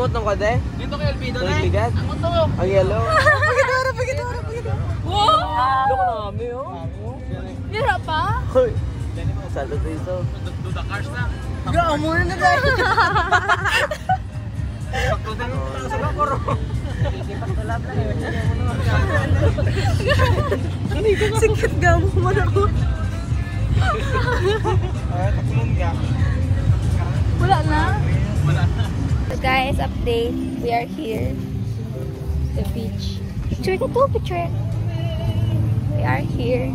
Amot ng kade? Dito kay Alpido na. Bigat? Amot to. Ang yellow. Pagidora. Wow! Loko na kami, oh. Bira pa? Hoy. Saldo dito. Duda cars na. Gra, muna na tayo. Pagtutin mo sa bakoro. Sikit gamo mo na ko. Takulong ka. Wala na. Wala na. So guys, update. We are here. The beach. Picture ka to, picture. We are here.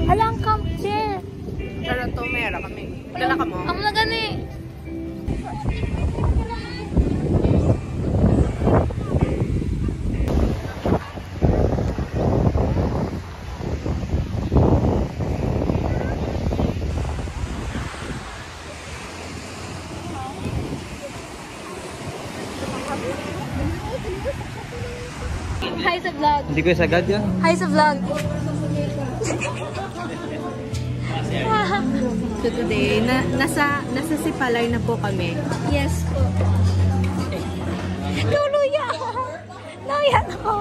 Alang camp chair. Ano to, mayroon kami. Dala ka mo? Ang na gani. Hi sa vlog. Hindi ko sagad yan. Hi sa vlog. So today, nasa Sipalay na po kami. Yes po. Luluya! Luya ako!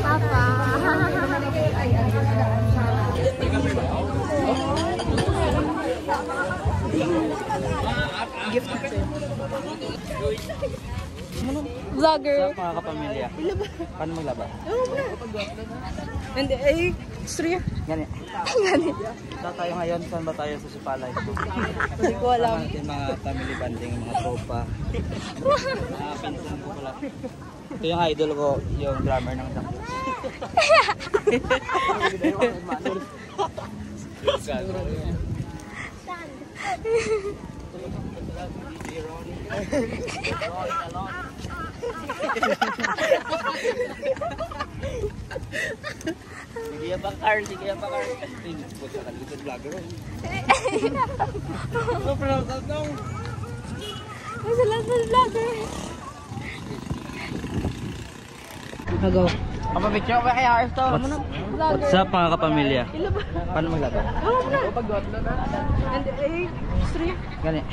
Papa! Gift ko. Vlogger! Sa mga kapamilya. Paano maglaba? Hindi, ay, sorry. Ganit. Ganit. Saan tayo ngayon? Saan ba tayo sa Sipalay? Hindi ko alam. Sama natin mga family banding, mga tropa. Mga pinsan ko pala. Ito yung idol ko, yung drummer ng Jack. Sige pa car, sige pa car. Puta ka dito vlogger. No problem, no. May salat sa vlogger. Go. Picture ba kaya Ars to? What's up mga kapamilya? Paano maglaba? And ay, sorry. Ganit.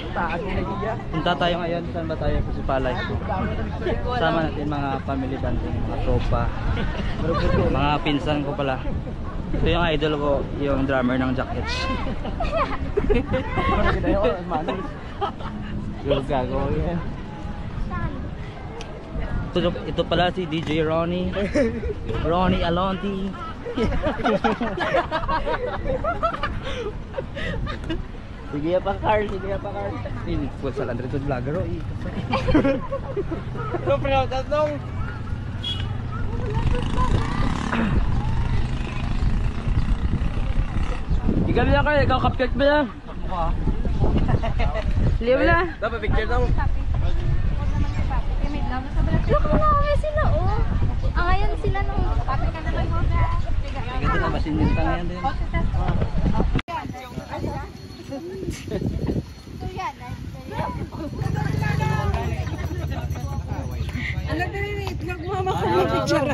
Punta tayo ngayon, saan ba tayo sa Sipalay? Sama natin mga family banding, mga tropa. Mga pinsan ko pala. Ito yung idol ko, yung drummer ng Jackets. Yung gago yan. Ito pala si DJ Ronnie. Ronnie Alonti. Sige pa car, sige pa car. Ini po sa landre to vlogger oh. No proud of no. Ikaw na kayo, ikaw cupcake ba yan? Liam na. Dapat picture daw. Look mo na sila, oh. Ngayon sila nung papel ka naman mo. Ito na masinintang yan din. Anak na rin, nagmama ko ng picture.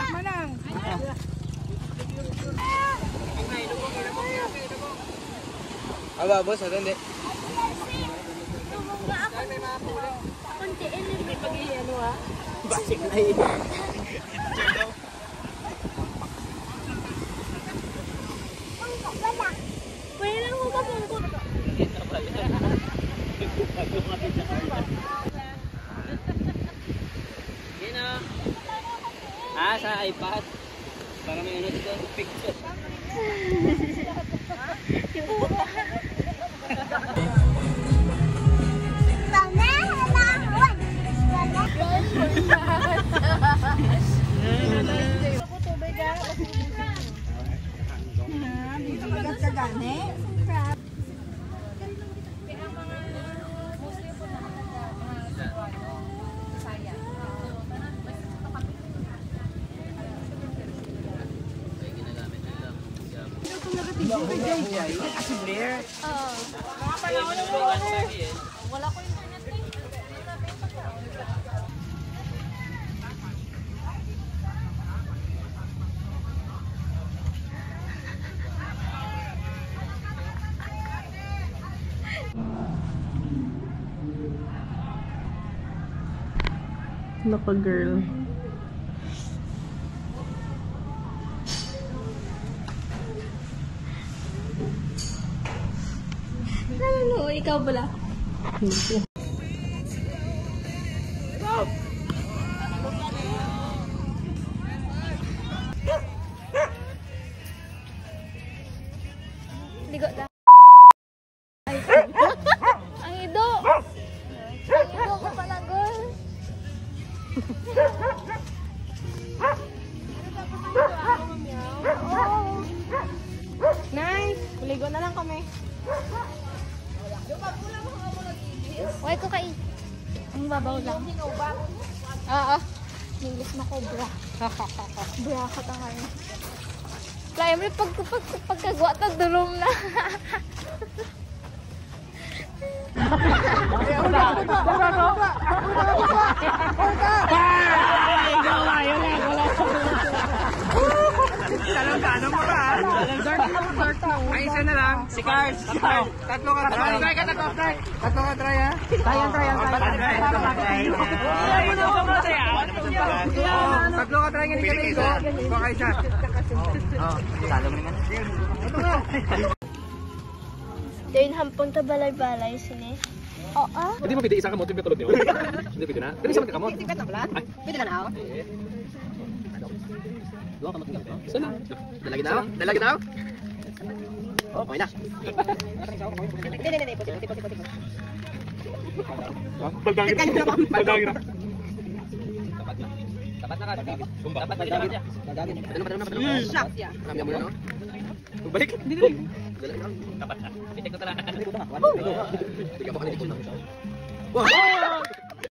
Manang. Aba, boss, ano hindi? Basik na yun. Pwede lang mo ba pungkot? Sa iPad. Para may ano dito, picture. Wala ko internet eh. Naka girl. Ano, ikaw pala. Ligo na. Ay, ang ido. Ang ido ko pala, girl. Oh. Nice! Ligo na lang kami. Uy, ko kay. Ang babaw lang. Oo. English na ko, bra. Bra ka tangan. Kaya mo pagkagwa ta dulom na. Tanong mo ba? Ay, isa na lang. Si Cars. Tatlo ka try. Tatlo ka try, ha? Tatlo ka try nga ni Kaligo. Baka isa. Talo mo naman. Dahil hampong ta balay-balay sini. Oo. Hindi mo pwede isa kamot yung katulad niyo. Hindi pwede na. Pero isa man ka kamot. Pwede na ako. Dua kamot nga. Isa lang. Dalagi na ako. Dalagi na ako. Oh, okay na. Hindi. Tipo. Pagdagi na. Tapat na ka. Tapat na ka. Padala. Shock ya. Kami mo na, no? Balik. Tapat na. Pitik ko tala. Hindi ka pa kanilitsyon, no?